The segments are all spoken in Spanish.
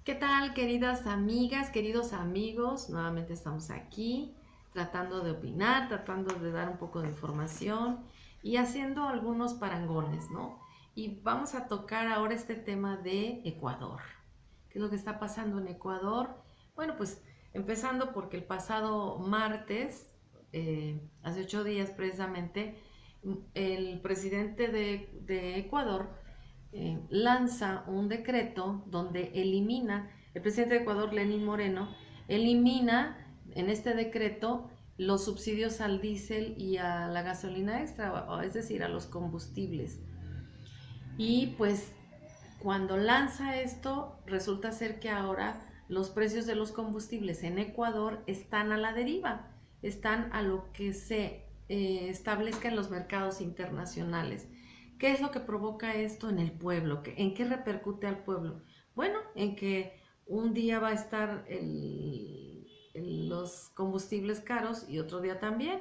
¿Qué tal, queridas amigas, queridos amigos? Nuevamente estamos aquí tratando de opinar, tratando de dar un poco de información y haciendo algunos parangones, ¿no? Y vamos a tocar ahora este tema de Ecuador. ¿Qué es lo que está pasando en Ecuador? Bueno, pues empezando porque el pasado martes, hace 8 días precisamente, el presidente de Ecuador lanza un decreto donde elimina, el presidente de Ecuador, Lenín Moreno, elimina en este decreto los subsidios al diésel y a la gasolina extra, es decir, a los combustibles. Y pues cuando lanza esto, resulta ser que ahora los precios de los combustibles en Ecuador están a la deriva, están a lo que se establezca en los mercados internacionales. ¿Qué es lo que provoca esto en el pueblo? ¿En qué repercute al pueblo? Bueno, en que un día va a estar los combustibles caros y otro día también.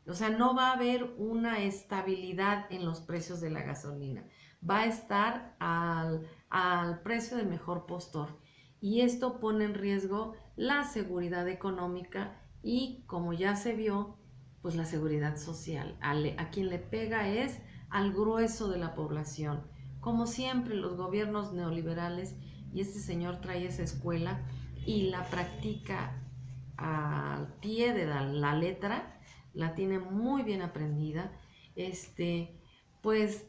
O sea, no va a haber una estabilidad en los precios de la gasolina. Va a estar al precio de mejor postor. Y esto pone en riesgo la seguridad económica y, como ya se vio, pues la seguridad social. A quien le pega es al grueso de la población. Como siempre, los gobiernos neoliberales, y este señor trae esa escuela y la practica al pie de la letra, la tiene muy bien aprendida. Pues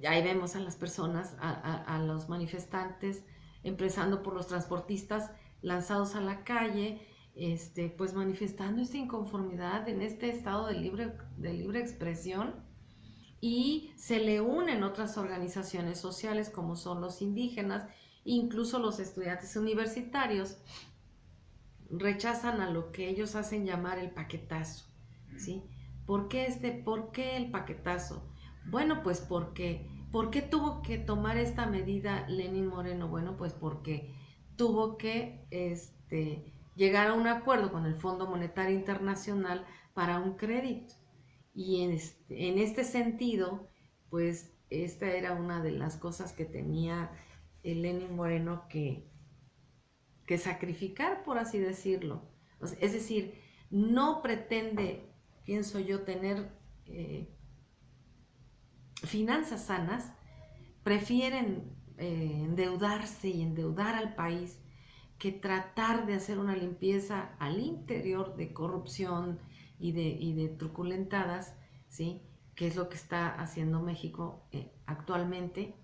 ahí vemos a las personas, a los manifestantes, empezando por los transportistas lanzados a la calle, pues manifestando esta inconformidad en este estado de libre expresión, y se le unen otras organizaciones sociales como son los indígenas, incluso los estudiantes universitarios rechazan a lo que ellos hacen llamar el paquetazo, ¿sí? ¿Por qué el paquetazo? Bueno, pues ¿por qué tuvo que tomar esta medida Lenín Moreno? Bueno, pues porque tuvo que llegar a un acuerdo con el Fondo Monetario Internacional para un crédito. Y en este sentido, pues esta era una de las cosas que tenía el Lenín Moreno que sacrificar, por así decirlo. O sea, es decir, no pretende, pienso yo, tener finanzas sanas, prefieren endeudarse y endeudar al país que tratar de hacer una limpieza al interior de corrupción y de truculentadas, ¿sí? Que es lo que está haciendo México actualmente.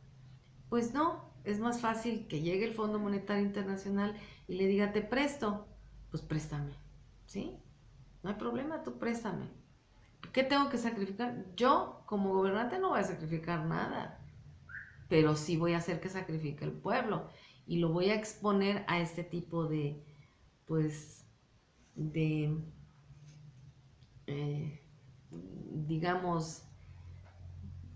Pues no, es más fácil que llegue el Fondo Monetario Internacional y le diga, te presto, pues préstame, ¿sí? No hay problema, tú préstame. ¿Qué tengo que sacrificar? Yo, como gobernante, no voy a sacrificar nada, pero sí voy a hacer que sacrifique el pueblo y lo voy a exponer a este tipo pues, de, eh, digamos,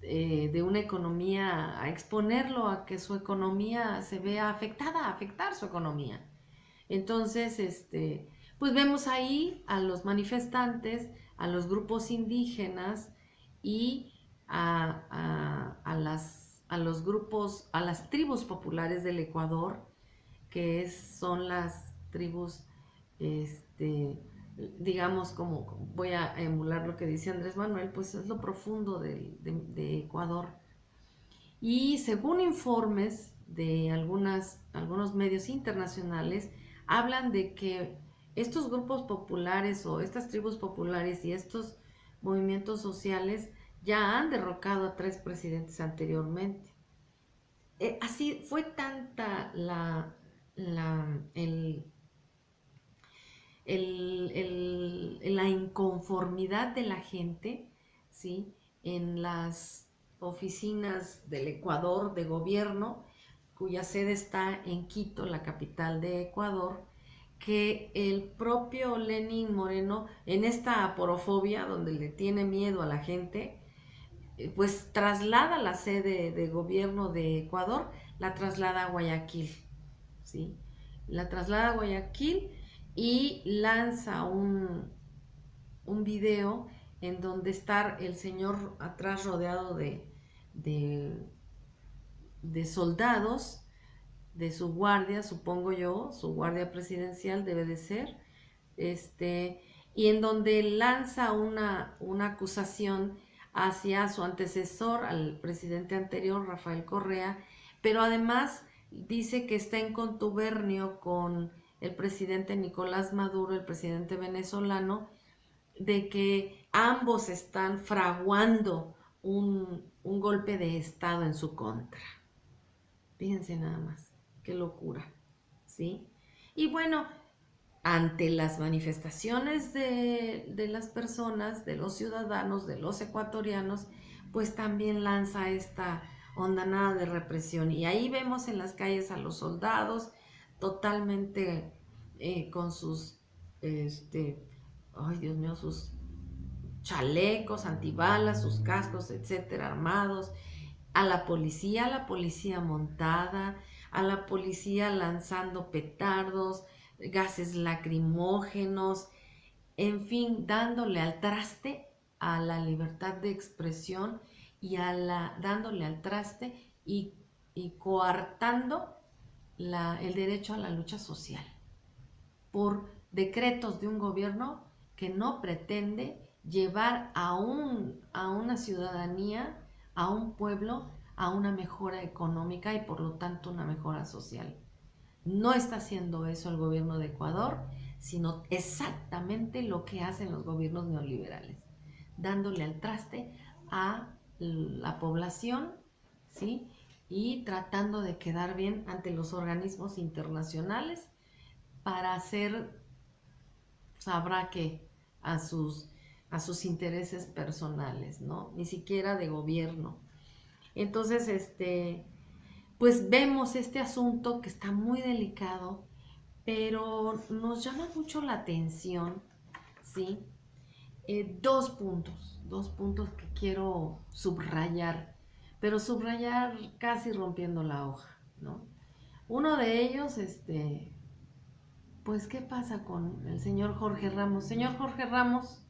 de una economía, a exponerlo a que su economía se vea afectada, a afectar su economía. Entonces, pues vemos ahí a los manifestantes, a los grupos indígenas y a los grupos, a las tribus populares del Ecuador, son las tribus, este, digamos, como voy a emular lo que dice Andrés Manuel, pues es lo profundo de Ecuador. Y según informes de algunos medios internacionales, hablan de que estos grupos populares o estas tribus populares y estos movimientos sociales ya han derrocado a 3 presidentes anteriormente. Así fue tanta la, el, la inconformidad de la gente, ¿sí? En las oficinas del Ecuador de gobierno, cuya sede está en Quito, la capital de Ecuador, que el propio Lenín Moreno, en esta aporofobia donde le tiene miedo a la gente, pues traslada la sede de gobierno de Ecuador, la traslada a Guayaquil, ¿sí? La traslada a Guayaquil y lanza un video en donde está el señor atrás rodeado de soldados, de su guardia, supongo yo, su guardia presidencial debe de ser, y en donde lanza una acusación hacia su antecesor, al presidente anterior, Rafael Correa, pero además dice que está en contubernio con el presidente Nicolás Maduro, el presidente venezolano, de que ambos están fraguando un golpe de Estado en su contra. Fíjense nada más, qué locura, ¿sí? Y bueno, ante las manifestaciones de las personas, de los ciudadanos, de los ecuatorianos, pues también lanza esta hondanada de represión. Y ahí vemos en las calles a los soldados totalmente con sus, ay Dios mío, sus chalecos antibalas, sus cascos, etcétera, armados, a la policía montada, a la policía lanzando petardos, gases lacrimógenos, en fin, dándole al traste a la libertad de expresión y dándole al traste y coartando el derecho a la lucha social por decretos de un gobierno que no pretende llevar a una ciudadanía, a un pueblo, a una mejora económica y por lo tanto una mejora social. No está haciendo eso el gobierno de Ecuador, sino exactamente lo que hacen los gobiernos neoliberales, dándole al traste a la población, ¿sí? Y tratando de quedar bien ante los organismos internacionales para hacer, sabrá que a sus intereses personales, ¿no? Ni siquiera de gobierno. Entonces, pues vemos este asunto que está muy delicado, pero nos llama mucho la atención, ¿sí? Dos puntos que quiero subrayar, pero subrayar casi rompiendo la hoja, ¿no? Uno de ellos, pues, ¿qué pasa con el señor Jorge Ramos? Señor Jorge Ramos,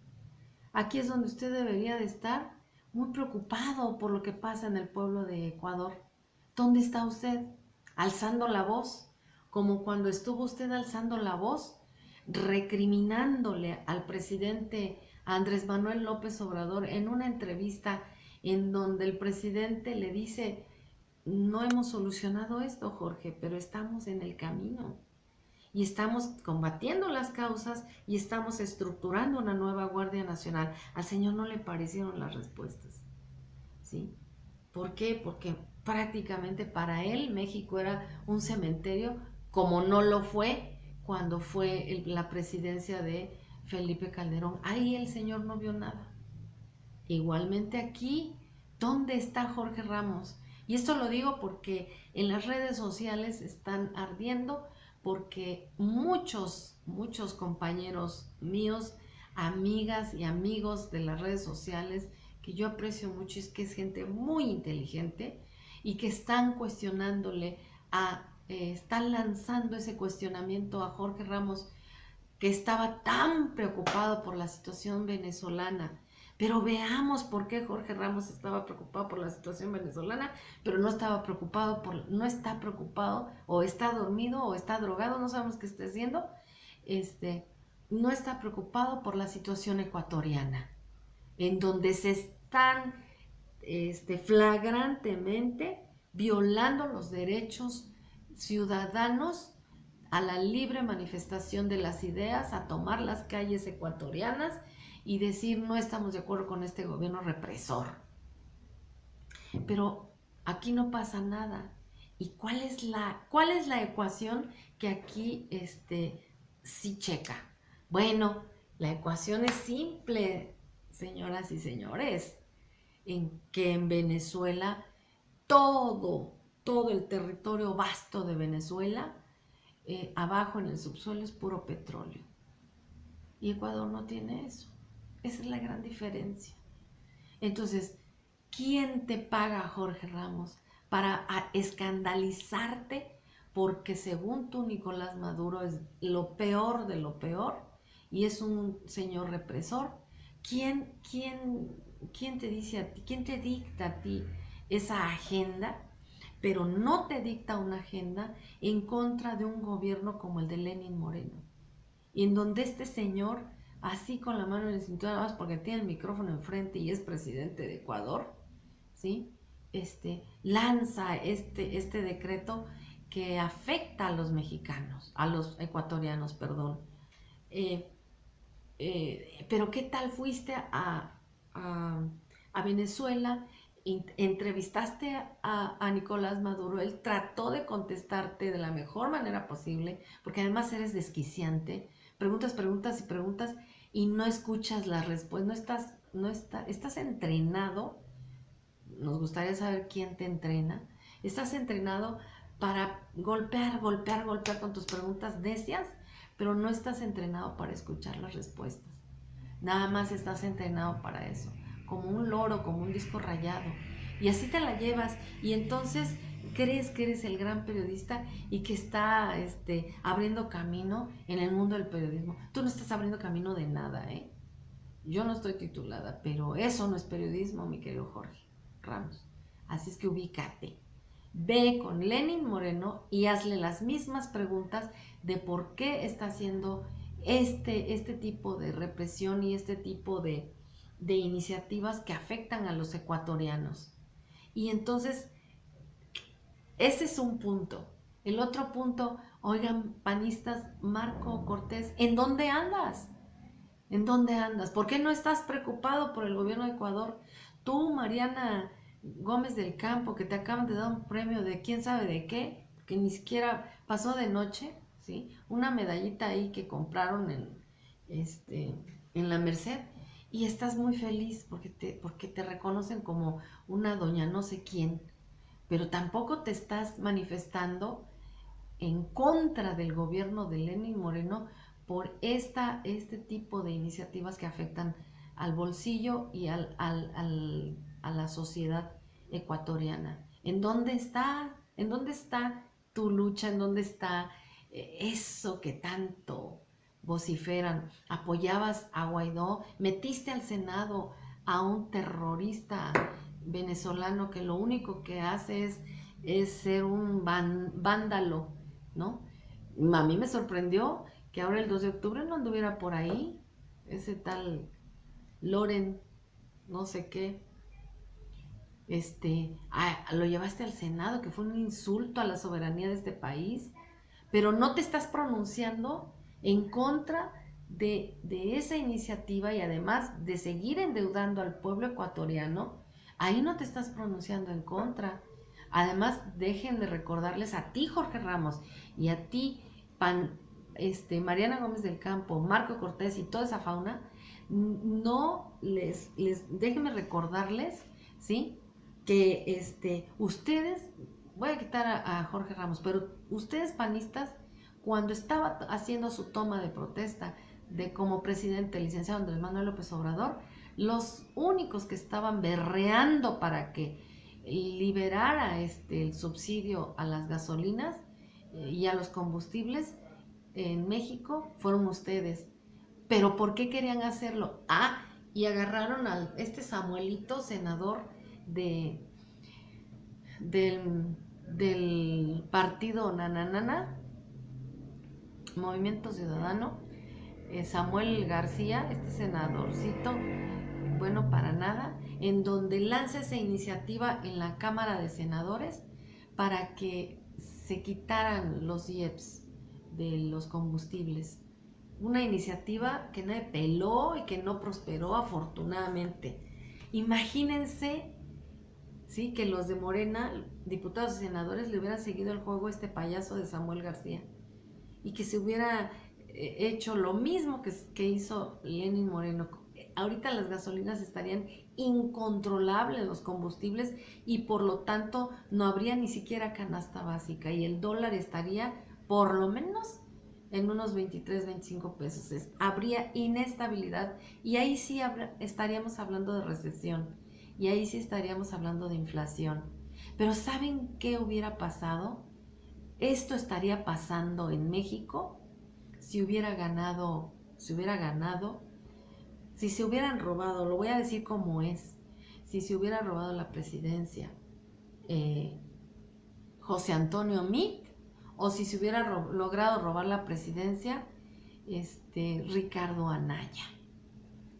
aquí es donde usted debería de estar muy preocupado por lo que pasa en el pueblo de Ecuador. ¿Dónde está usted? Alzando la voz, como cuando estuvo usted alzando la voz, recriminándole al presidente Andrés Manuel López Obrador en una entrevista en donde el presidente le dice, no hemos solucionado esto, Jorge, pero estamos en el camino y estamos combatiendo las causas y estamos estructurando una nueva Guardia Nacional. Al señor no le parecieron las respuestas, ¿sí? ¿Por qué? Porque prácticamente para él México era un cementerio, como no lo fue cuando fue la presidencia de Felipe Calderón. Ahí el señor no vio nada. Igualmente aquí, ¿dónde está Jorge Ramos? Y esto lo digo porque en las redes sociales están ardiendo porque muchos compañeros míos, amigas y amigos de las redes sociales, que yo aprecio mucho, es que es gente muy inteligente y que están cuestionándole, están lanzando ese cuestionamiento a Jorge Ramos, que estaba tan preocupado por la situación venezolana. Pero veamos por qué Jorge Ramos estaba preocupado por la situación venezolana, pero no está preocupado o está dormido o está drogado, no sabemos qué está haciendo. No está preocupado por la situación ecuatoriana, en donde se están flagrantemente violando los derechos ciudadanos a la libre manifestación de las ideas, a tomar las calles ecuatorianas y decir no estamos de acuerdo con este gobierno represor. Pero aquí no pasa nada. ¿Y cuál es la ecuación que aquí sí checa? Bueno, la ecuación es simple, señoras y señores, en que en Venezuela todo el territorio vasto de Venezuela, abajo en el subsuelo es puro petróleo. Y Ecuador no tiene eso. Esa es la gran diferencia. Entonces, ¿quién te paga, Jorge Ramos, para escandalizarte? Porque según tú, Nicolás Maduro es lo peor de lo peor y es un señor represor. ¿Quién te dice a ti, quién te dicta a ti esa agenda? pero no te dicta una agenda en contra de un gobierno como el de Lenin Moreno, y en donde este señor, así con la mano en la cintura, nada más porque tiene el micrófono enfrente y es presidente de Ecuador, ¿sí? Lanza este decreto que afecta a los mexicanos, a los ecuatorianos, perdón. Eh, pero ¿qué tal fuiste a Venezuela? Entrevistaste a Nicolás Maduro, él trató de contestarte de la mejor manera posible, porque además eres desquiciante, preguntas, preguntas y preguntas y no escuchas las respuestas, estás entrenado, nos gustaría saber quién te entrena, estás entrenado para golpear, golpear, golpear con tus preguntas necias, pero no estás entrenado para escuchar las respuestas. Nada más estás entrenado para eso, como un loro, como un disco rayado. Y así te la llevas y entonces crees que eres el gran periodista y que está abriendo camino en el mundo del periodismo. Tú no estás abriendo camino de nada, ¿eh? Yo no estoy titulada, pero eso no es periodismo, mi querido Jorge Ramos. Así es que ubícate. Ve con Lenin Moreno y hazle las mismas preguntas de por qué está haciendo este tipo de represión y este tipo de iniciativas que afectan a los ecuatorianos. Y entonces, ese es un punto. El otro punto, oigan, panistas, Marco Cortés, ¿en dónde andas? ¿En dónde andas? ¿Por qué no estás preocupado por el gobierno de Ecuador? Tú, Mariana Gómez del Campo, que te acaban de dar un premio de quién sabe de qué, que ni siquiera pasó de noche, ¿sí? Una medallita ahí que compraron en la Merced, y estás muy feliz porque te reconocen como una doña no sé quién, pero tampoco te estás manifestando en contra del gobierno de Lenin Moreno por este tipo de iniciativas que afectan al bolsillo y a la sociedad ecuatoriana. ¿En dónde está? ¿En dónde está tu lucha? ¿En dónde está eso que tanto vociferan? ¿Apoyabas a Guaidó? ¿Metiste al Senado a un terrorista venezolano que lo único que hace es ser un vándalo, ¿no? A mí me sorprendió que ahora el 2 de octubre no anduviera por ahí ese tal Loren, no sé qué, lo llevaste al Senado, que fue un insulto a la soberanía de este país, pero no te estás pronunciando en contra de esa iniciativa y además de seguir endeudando al pueblo ecuatoriano, ahí no te estás pronunciando en contra. Además, dejen de recordarles a ti, Jorge Ramos, y a ti, Mariana Gómez del Campo, Marco Cortés y toda esa fauna, déjenme recordarles, ¿sí? Que ustedes, voy a quitar a Jorge Ramos, pero ustedes panistas, cuando estaba haciendo su toma de protesta de como presidente el licenciado Andrés Manuel López Obrador, los únicos que estaban berreando para que liberara el subsidio a las gasolinas y a los combustibles en México fueron ustedes. ¿Pero por qué querían hacerlo? Y agarraron a Samuelito, senador del partido Nananana, Movimiento Ciudadano, Samuel García, senadorcito, bueno para nada, en donde lanza esa iniciativa en la Cámara de Senadores para que se quitaran los IEPS de los combustibles. Una iniciativa que nadie peló y que no prosperó afortunadamente. Imagínense, ¿sí?, que los de Morena, diputados y senadores, le hubieran seguido el juego a este payaso de Samuel García y que se hubiera hecho lo mismo que hizo Lenin Moreno. Ahorita las gasolinas estarían incontrolables, los combustibles, y por lo tanto no habría ni siquiera canasta básica y el dólar estaría por lo menos en unos 23, 25 pesos. Habría inestabilidad y ahí sí estaríamos hablando de recesión y ahí sí estaríamos hablando de inflación. Pero ¿saben qué hubiera pasado? Esto estaría pasando en México si se hubieran robado, lo voy a decir como es, si se hubiera robado la presidencia José Antonio Meade, o si se hubiera logrado robar la presidencia, Ricardo Anaya.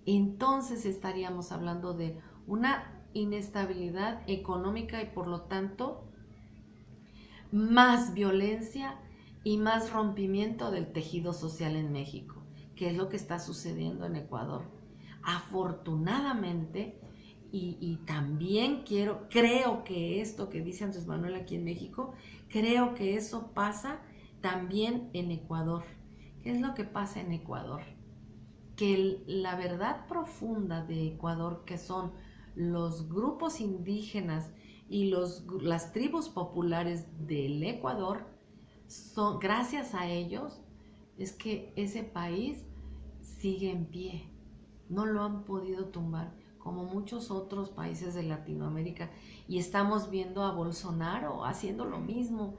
Entonces estaríamos hablando de una inestabilidad económica y por lo tanto más violencia y más rompimiento del tejido social en México, que es lo que está sucediendo en Ecuador. Afortunadamente, y también creo que esto que dice Andrés Manuel aquí en México, creo que eso pasa también en Ecuador. ¿Qué es lo que pasa en Ecuador? Que la verdad profunda de Ecuador, que son los grupos indígenas y las tribus populares del Ecuador, gracias a ellos, es que ese país sigue en pie. No lo han podido tumbar, como muchos otros países de Latinoamérica. Y estamos viendo a Bolsonaro haciendo lo mismo,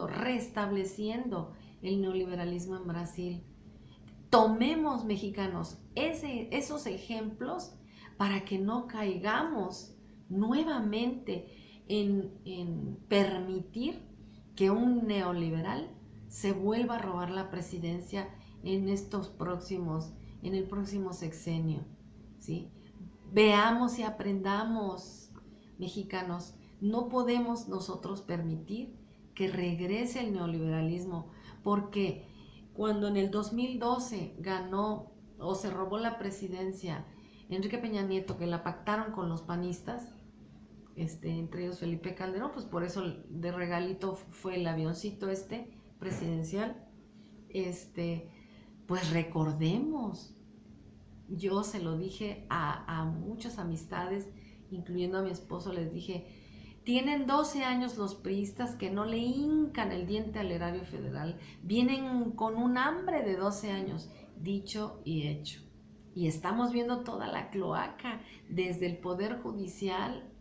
restableciendo el neoliberalismo en Brasil. Tomemos, mexicanos, esos ejemplos para que no caigamos nuevamente en permitir que un neoliberal se vuelva a robar la presidencia en el próximo sexenio, ¿sí? Veamos y aprendamos, mexicanos. No podemos nosotros permitir que regrese el neoliberalismo, porque cuando en el 2012 ganó o se robó la presidencia Enrique Peña Nieto, que la pactaron con los panistas, entre ellos Felipe Calderón, pues por eso de regalito fue el avioncito presidencial. Pues recordemos, yo se lo dije a muchas amistades, incluyendo a mi esposo, les dije, tienen 12 años los priistas que no le hincan el diente al erario federal, vienen con un hambre de 12 años, dicho y hecho. Y estamos viendo toda la cloaca, desde el Poder Judicial,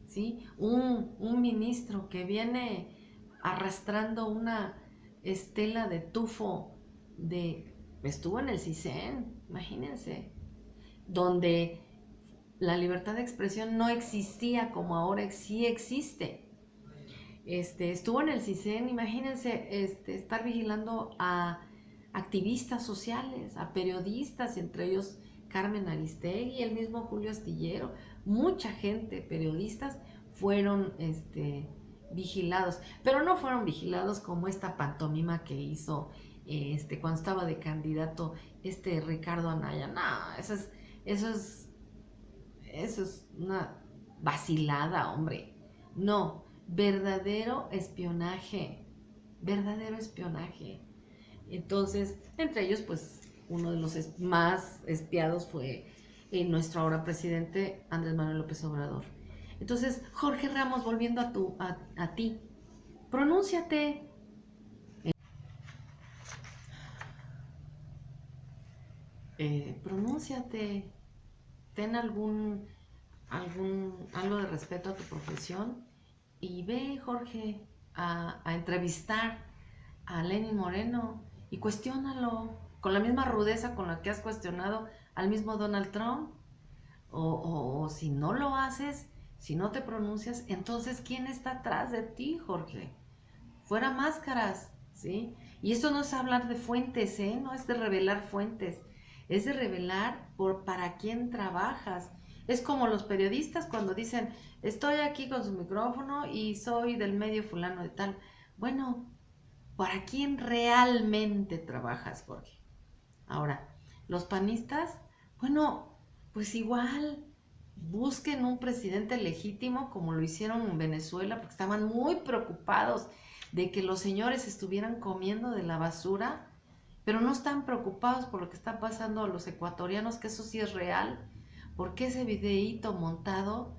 ¿sí? Un ministro que viene arrastrando una estela de tufo estuvo en el CISEN, imagínense, donde la libertad de expresión no existía como ahora sí existe. Estuvo en el CISEN, imagínense, estar vigilando a activistas sociales, a periodistas, entre ellos Carmen Aristegui, el mismo Julio Astillero, mucha gente, periodistas, fueron vigilados, pero no fueron vigilados como esta pantomima que hizo cuando estaba de candidato Ricardo Anaya. No, eso es una vacilada, hombre. No, verdadero espionaje. Entonces, entre ellos, pues, uno de los más espiados fue nuestro ahora presidente Andrés Manuel López Obrador. Entonces, Jorge Ramos, volviendo a ti, pronúnciate. Pronúnciate, ten algo de respeto a tu profesión y ve, Jorge, a entrevistar a Lenín Moreno y cuestiónalo con la misma rudeza con la que has cuestionado al mismo Donald Trump. O si no lo haces, si no te pronuncias, entonces ¿quién está atrás de ti, Jorge? Fuera máscaras, ¿sí? Y esto no es hablar de fuentes, no es de revelar fuentes, es de revelar para quién trabajas. Es como los periodistas cuando dicen, estoy aquí con su micrófono y soy del medio fulano de tal. Bueno, ¿para quién realmente trabajas, Jorge? Ahora, los panistas, bueno, pues igual, busquen un presidente legítimo como lo hicieron en Venezuela, porque estaban muy preocupados de que los señores estuvieran comiendo de la basura, pero no están preocupados por lo que está pasando a los ecuatorianos, que eso sí es real, porque ese videíto montado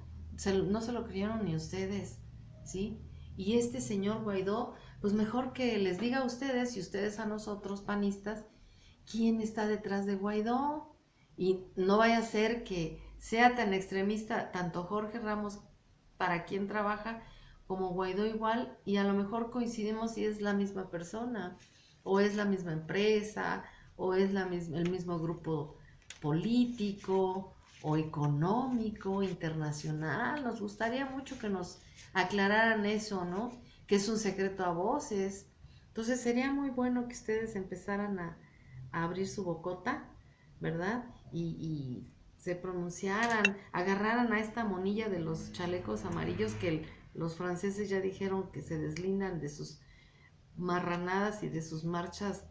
no se lo creyeron ni ustedes, ¿sí? Y este señor Guaidó, pues mejor que les diga a ustedes y ustedes a nosotros, panistas, quién está detrás de Guaidó. Y no vaya a ser que sea tan extremista tanto Jorge Ramos, para quien trabaja, como Guaidó igual, y a lo mejor coincidimos si es la misma persona, o es la misma empresa, o es el mismo grupo político, o económico, internacional. Nos gustaría mucho que nos aclararan eso, ¿no? Que es un secreto a voces. Entonces sería muy bueno que ustedes empezaran a abrir su bocota, ¿verdad? Y se pronunciaran, agarraran a esta monilla de los chalecos amarillos que los franceses ya dijeron que se deslindan de sus marranadas y de sus marchas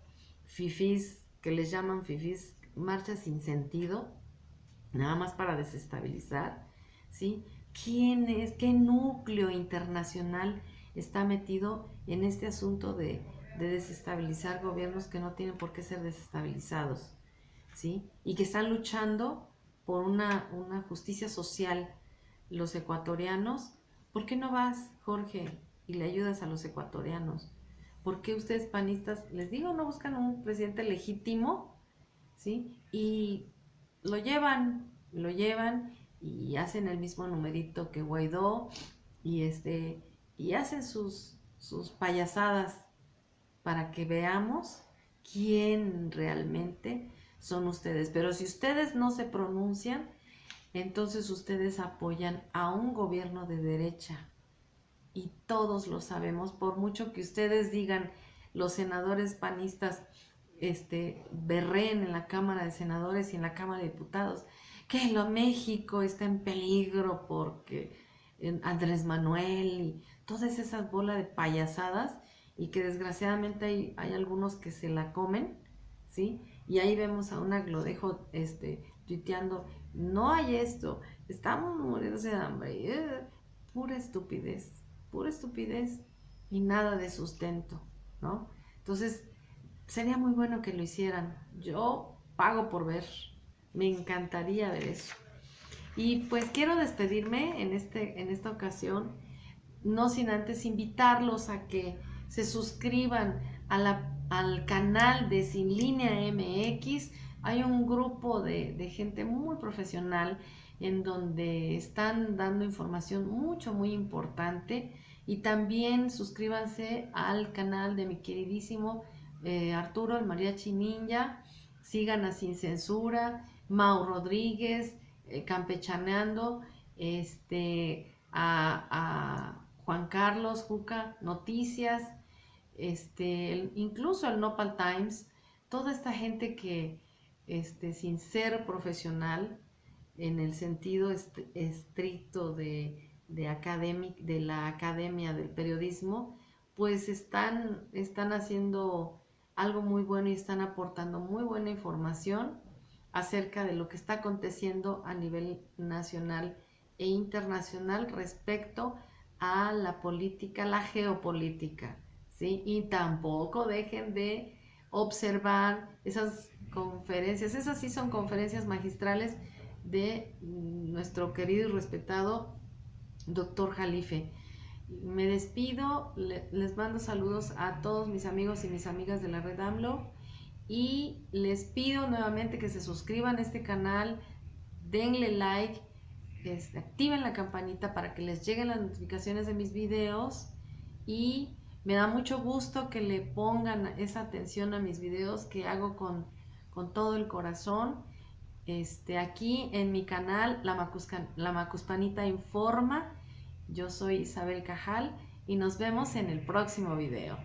fifís, que les llaman fifís, marchas sin sentido, nada más para desestabilizar, ¿sí? ¿Quién es, qué núcleo internacional está metido en este asunto de desestabilizar gobiernos que no tienen por qué ser desestabilizados, ¿sí? Y que están luchando por una justicia social los ecuatorianos? ¿Por qué no vas, Jorge, y le ayudas a los ecuatorianos? ¿Por qué ustedes panistas, les digo, no buscan un presidente legítimo, ¿sí? Y lo llevan y hacen el mismo numerito que Guaidó y hacen sus payasadas para que veamos quién realmente son ustedes. Pero si ustedes no se pronuncian, entonces ustedes apoyan a un gobierno de derecha. Y todos lo sabemos, por mucho que ustedes digan, los senadores panistas berreen en la Cámara de Senadores y en la Cámara de Diputados, que México está en peligro porque Andrés Manuel y todas esas bolas de payasadas, y que desgraciadamente hay algunos que se la comen, ¿sí? Y ahí vemos a una Glodejo tuiteando, no hay esto, estamos muriendo de hambre, pura estupidez y nada de sustento, ¿no? Entonces, sería muy bueno que lo hicieran. Yo pago por ver, me encantaría ver eso. Y pues quiero despedirme en esta ocasión, no sin antes invitarlos a que se suscriban al canal de Sin Línea MX. Hay un grupo de gente muy profesional en donde están dando información muy importante. Y también suscríbanse al canal de mi queridísimo Arturo, el Mariachi Ninja. Sigan a Sin Censura, Mau Rodríguez, Campechaneando, a Juan Carlos Juca Noticias, incluso el Nopal Times, toda esta gente que sin ser profesional en el sentido estricto de la academia del periodismo, pues están haciendo algo muy bueno y están aportando muy buena información acerca de lo que está aconteciendo a nivel nacional e internacional respecto a la política, la geopolítica, ¿sí? Y tampoco dejen de observar esas conferencias, esas sí son conferencias magistrales de nuestro querido y respetado doctor Jalife. Me despido, les mando saludos a todos mis amigos y mis amigas de la red AMLO y les pido nuevamente que se suscriban a este canal, denle like, activen la campanita para que les lleguen las notificaciones de mis videos, y me da mucho gusto que le pongan esa atención a mis videos que hago con todo el corazón. Aquí en mi canal La Macuspanita Informa. Yo soy Isabel Cajal y nos vemos en el próximo video.